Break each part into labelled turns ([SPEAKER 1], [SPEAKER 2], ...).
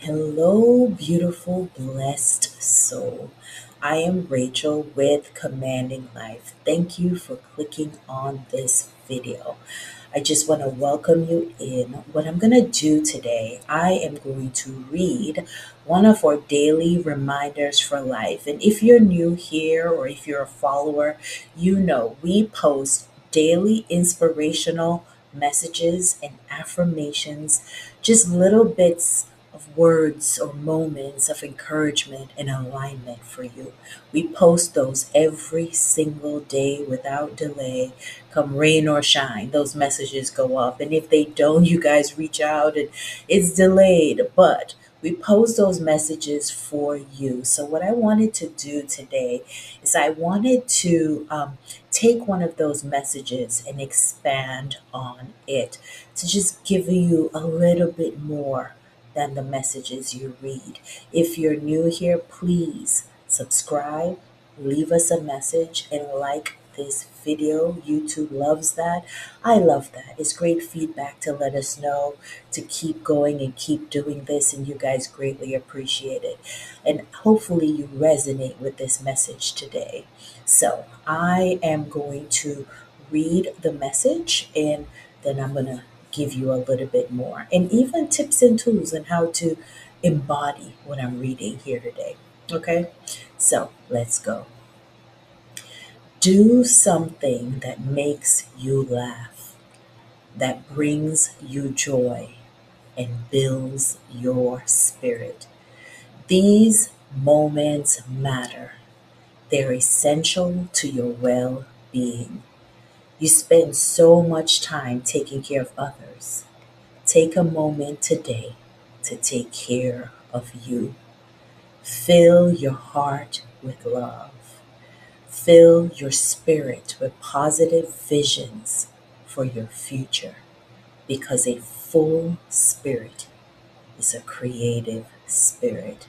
[SPEAKER 1] Hello, beautiful, blessed soul. I am Rachel with Commanding Life. Thank you for clicking on this video. I just want to welcome you in. What I'm going to do today, I am going to read one of our daily reminders for life. And if you're new here or if you're a follower, you know we post daily inspirational messages and affirmations, just little bits of words or moments of encouragement and alignment for you. We post those every single day without delay. Come rain or shine, those messages go up. And if they don't, you guys reach out and it's delayed. But we post those messages for you. So, what I wanted to do today is I wanted to take one of those messages and expand on it to just give you a little bit more than the messages you read. If you're new here, please subscribe, leave us a message, and like this video. YouTube loves that. I love that. It's great feedback to let us know to keep going and keep doing this, and you guys greatly appreciate it. And hopefully, you resonate with this message today. So, I am going to read the message and then I'm going to give you a little bit more and even tips and tools on how to embody what I'm reading here today. Okay, so let's go. Do something that makes you laugh, that brings you joy, and builds your spirit. These moments matter, they're essential to your well being. You spend so much time taking care of others. Take a moment today to take care of you. Fill your heart with love. Fill your spirit with positive visions for your future because a full spirit is a creative spirit.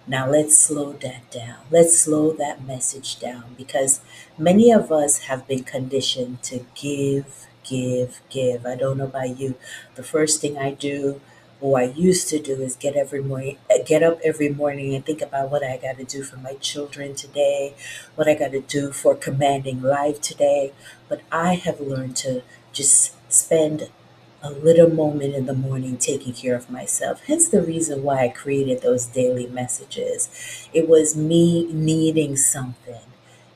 [SPEAKER 1] Now let's slow that down. Let's slow that message down because many of us have been conditioned to give, give, give. I don't know about you. The first thing I do or I used to do is get up every morning and think about what I got to do for my children today, what I got to do for commanding life today. But I have learned to just spend a little moment in the morning taking care of myself. Hence the reason why I created those daily messages. It was me needing something.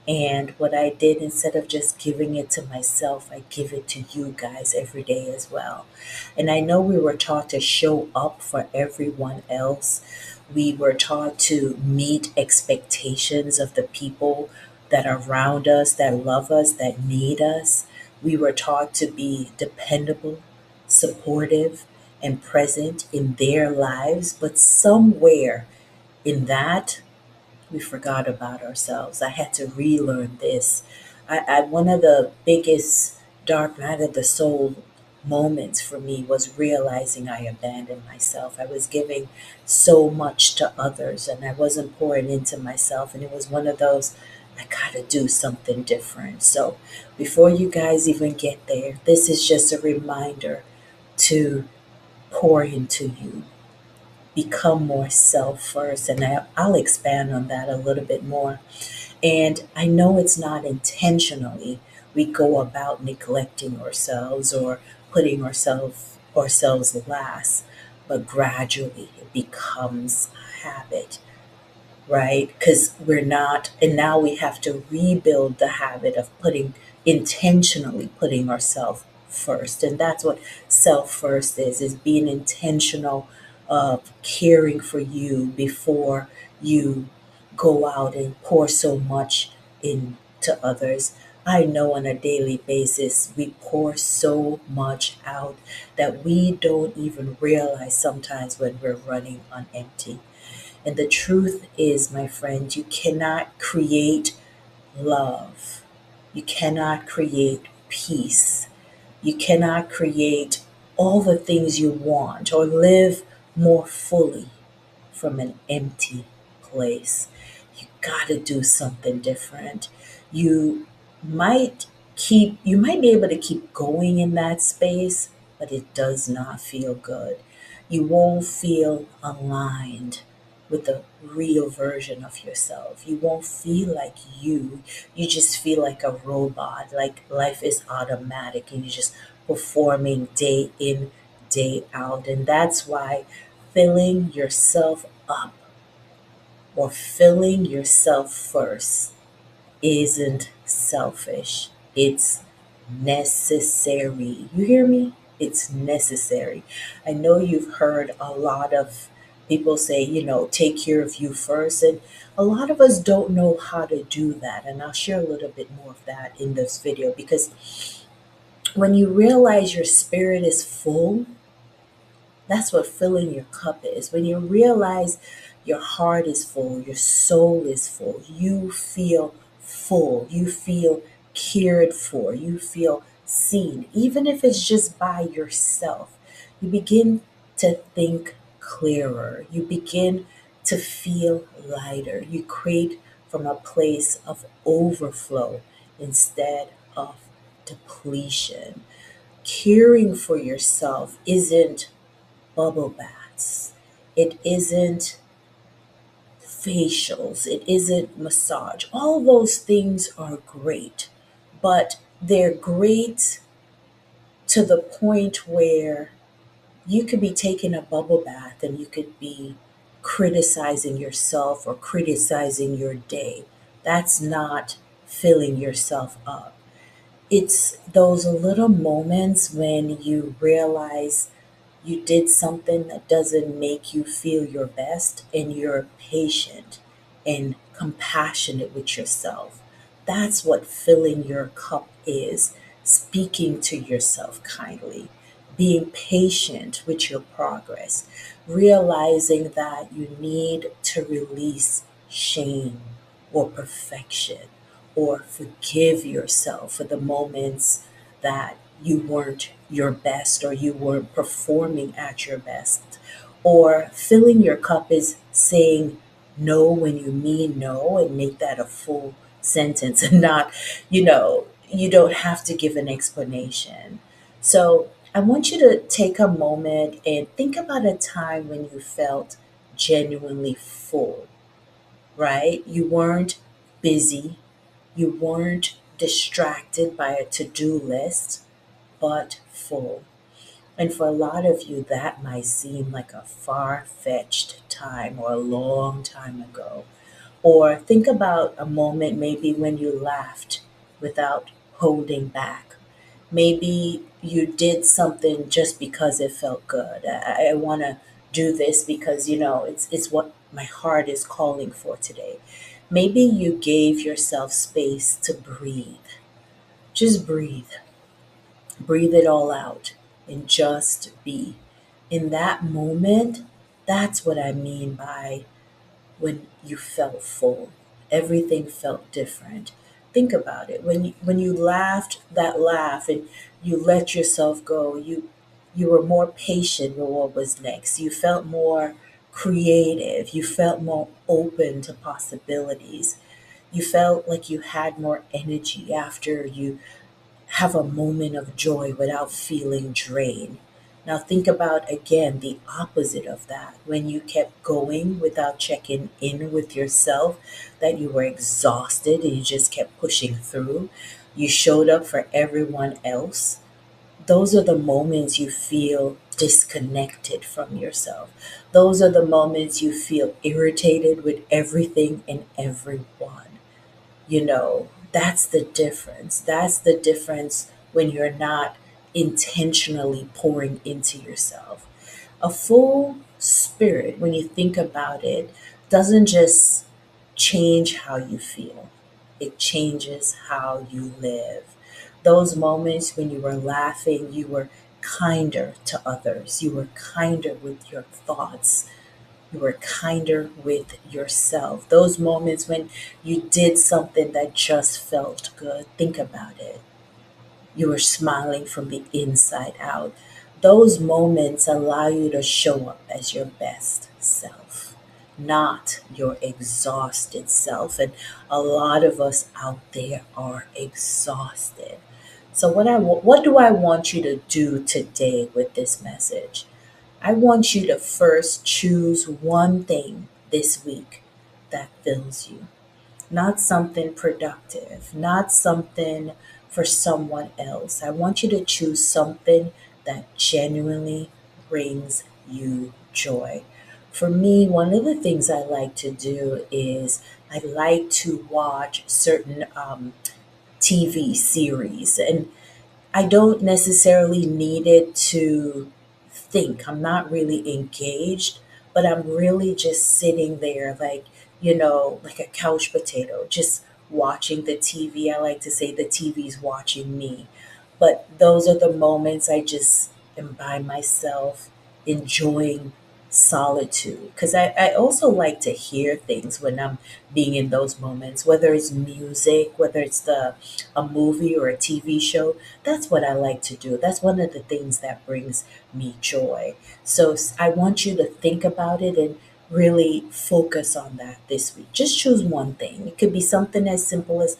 [SPEAKER 1] And what I did, instead of just giving it to myself, I give it to you guys every day as well. And I know we were taught to show up for everyone else. We were taught to meet expectations of the people that are around us, that love us, that need us. We were taught to be dependable, supportive, and present in their lives, but somewhere in that, we forgot about ourselves. I had to relearn this. One of the biggest dark night of the soul moments for me was realizing I abandoned myself. I was giving so much to others and I wasn't pouring into myself. And it was one of those, I gotta do something different. So before you guys even get there, this is just a reminder to pour into you, become more self first. And I'll expand on that a little bit more. And I know it's not intentionally we go about neglecting ourselves or putting ourselves last, but gradually it becomes a habit, right? Because we're not, and now we have to rebuild the habit of intentionally putting ourselves first. And that's what self first is being intentional of caring for you before you go out and pour so much into others. I know on a daily basis we pour so much out that we don't even realize sometimes when we're running on empty. And the truth is, my friend, you cannot create love. You cannot create peace. You cannot create all the things you want or live more fully from an empty place. You got to do something different. You you might be able to keep going in that space, but it does not feel good. You won't feel aligned with the real version of yourself. You won't feel like you. You just feel like a robot, like life is automatic and you're just performing day in, day out. And that's why filling yourself up or filling yourself first isn't selfish. It's necessary. You hear me? It's necessary. I know you've heard a lot of people say, take care of you first. And a lot of us don't know how to do that. And I'll share a little bit more of that in this video because when you realize your spirit is full, that's what filling your cup is. When you realize your heart is full, your soul is full, you feel full, you feel cared for, you feel seen, even if it's just by yourself. You begin to think clearer, you begin to feel lighter. You create from a place of overflow instead of depletion. Caring for yourself isn't bubble baths. It isn't facials. It isn't massage. All those things are great, but they're great to the point where you could be taking a bubble bath and you could be criticizing yourself or criticizing your day. That's not filling yourself up. It's those little moments when you realize you did something that doesn't make you feel your best and you're patient and compassionate with yourself. That's what filling your cup is. Speaking to yourself kindly, being patient with your progress, realizing that you need to release shame or perfection or forgive yourself for the moments that you weren't your best or you weren't performing at your best. Or filling your cup is saying no when you mean no and make that a full sentence and not, you don't have to give an explanation. So I want you to take a moment and think about a time when you felt genuinely full, right? You weren't busy, you weren't distracted by a to do list, but full. And for a lot of you, that might seem like a far fetched time or a long time ago. Or think about a moment maybe when you laughed without holding back. Maybe you did something just because it felt good. I want to do this because, it's what my heart is calling for today. Maybe you gave yourself space to breathe. Just breathe. Breathe it all out and just be. In that moment, that's what I mean by when you felt full. Everything felt different. Think about it. When you laughed that laugh and you let yourself go, you were more patient with what was next. You felt more creative. You felt more open to possibilities. You felt like you had more energy after you have a moment of joy without feeling drained. Now, think about again the opposite of that when you kept going without checking in with yourself, that you were exhausted and you just kept pushing through. You showed up for everyone else. Those are the moments you feel disconnected from yourself. Those are the moments you feel irritated with everything and everyone. That's the difference. That's the difference when you're not intentionally pouring into yourself. A full spirit, when you think about it, doesn't just change how you feel, it changes how you live. Those moments when you were laughing, you were kinder to others, you were kinder with your thoughts, you were kinder with yourself. Those moments when you did something that just felt good, think about it. You were smiling from the inside out. Those moments allow you to show up as your best self, not your exhausted self. And a lot of us out there are exhausted. So what do I want you to do today with this message? I want you to first choose one thing this week that fills you, not something productive, not something for someone else. I want you to choose something that genuinely brings you joy. For me, one of the things I like to do is I like to watch certain TV series, and I don't necessarily need it to think. I'm not really engaged, but I'm really just sitting there, like, like a couch potato, just watching the TV. I like to say the TV's watching me. But those are the moments I just am by myself, enjoying solitude. Because I also like to hear things when I'm being in those moments, whether it's music, whether it's a movie or a TV show. That's what I like to do. That's one of the things that brings me joy. So I want you to think about it and really focus on that this week. Just choose one thing. It could be something as simple as,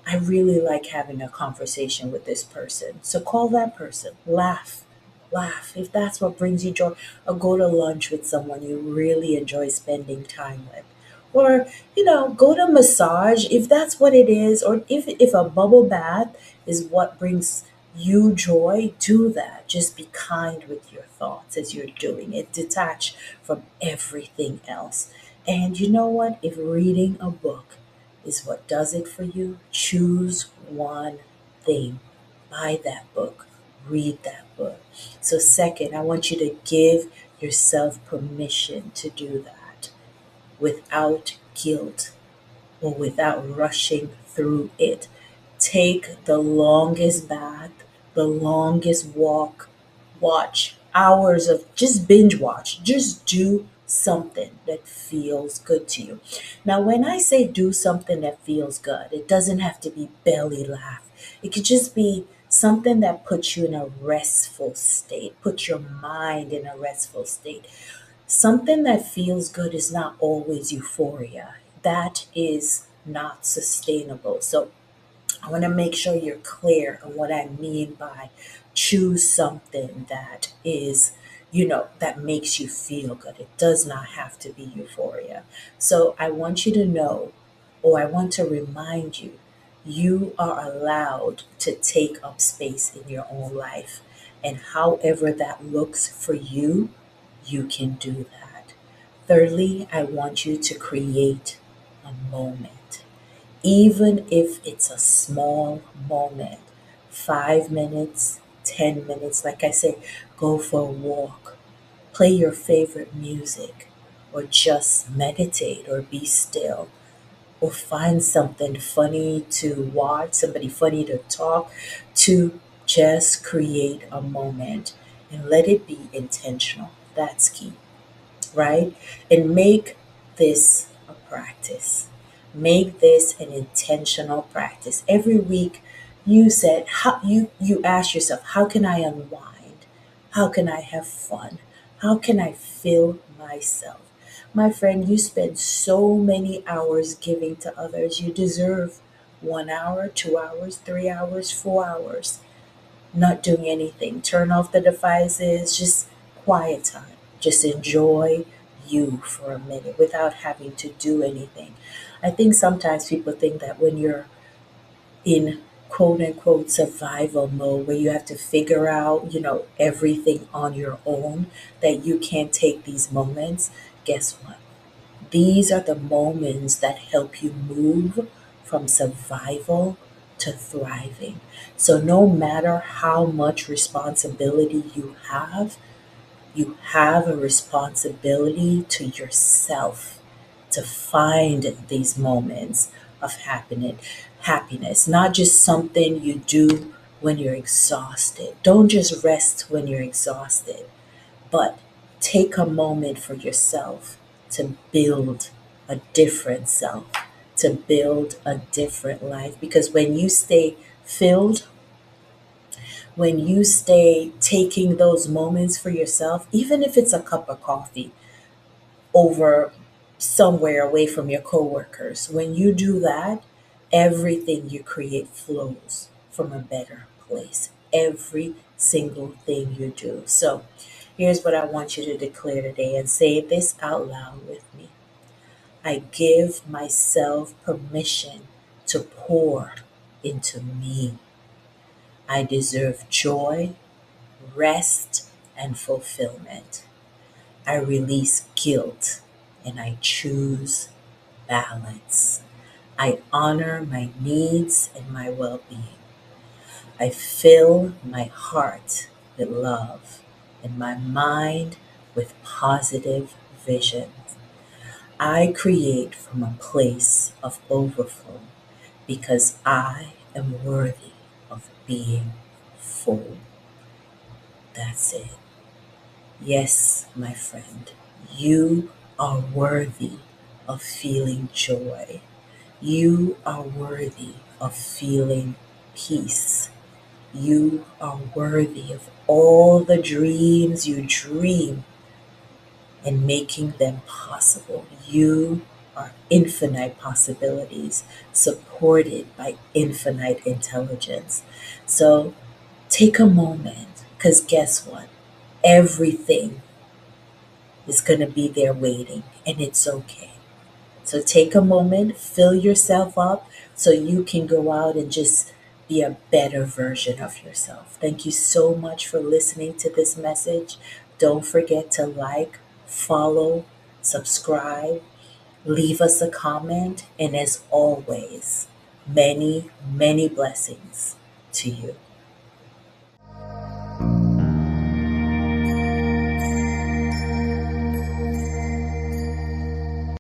[SPEAKER 1] I really like having a conversation with this person. So call that person, laugh, laugh. If that's what brings you joy, or go to lunch with someone you really enjoy spending time with. Or, go to massage if that's what it is, or if a bubble bath is what brings you joy, do that. Just be kind with your thoughts as you're doing it. Detach from everything else. And you know what? If reading a book is what does it for you, choose one thing. Buy that book. Read that book. So, second, I want you to give yourself permission to do that without guilt or without rushing through it. Take the longest bath, the longest walk, watch hours of just binge watch. Just do something that feels good to you. Now, when I say do something that feels good, it doesn't have to be belly laugh. It could just be something that puts you in a restful state, put your mind in a restful state. Something that feels good is not always euphoria. That is not sustainable. So I want to make sure you're clear on what I mean by choose something that is, that makes you feel good. It does not have to be euphoria. So I want you to know, or I want to remind you, you are allowed to take up space in your own life. And however that looks for you, you can do that. Thirdly, I want you to create a moment, even if it's a small moment, 5 minutes, 10 minutes. Like I said, go for a walk, play your favorite music, or just meditate or be still, or find something funny to watch, somebody funny to talk to. Just create a moment and let it be intentional. That's key, right? And make this a practice. Make this an intentional practice. Every week you said how you ask yourself, how can I unwind? How can I have fun? How can I feel myself? My friend, you spend so many hours giving to others. You deserve 1 hour, 2 hours, 3 hours, 4 hours not doing anything. Turn off the devices, just quiet time. Just enjoy you for a minute without having to do anything. I think sometimes people think that when you're in quote unquote survival mode, where you have to figure out, everything on your own, that you can't take these moments. Guess what? These are the moments that help you move from survival to thriving. So, no matter how much responsibility you have a responsibility to yourself to find these moments of happiness, not just something you do when you're exhausted. Don't just rest when you're exhausted, but take a moment for yourself to build a different self, to build a different life. Because when you stay filled, when you stay taking those moments for yourself, even if it's a cup of coffee over somewhere away from your coworkers, when you do that, everything you create flows from a better place. Every single thing you do. So, Here's what I want you to declare today and say this out loud with me. I give myself permission to pour into me. I deserve joy, rest, and fulfillment. I release guilt and I choose balance. I honor my needs and my well being. I fill my heart with love and my mind with positive vision. I create from a place of overflow because I am worthy of being full. That's it. Yes, my friend, you are worthy of feeling joy. You are worthy of feeling peace. You are worthy of all the dreams you dream and making them possible. You are infinite possibilities supported by infinite intelligence. So take a moment because guess what? Everything is going to be there waiting and it's okay. So take a moment, fill yourself up so you can go out and just be a better version of yourself. Thank you so much for listening to this message. Don't forget to like, follow, subscribe, leave us a comment, and as always, many, many blessings to you.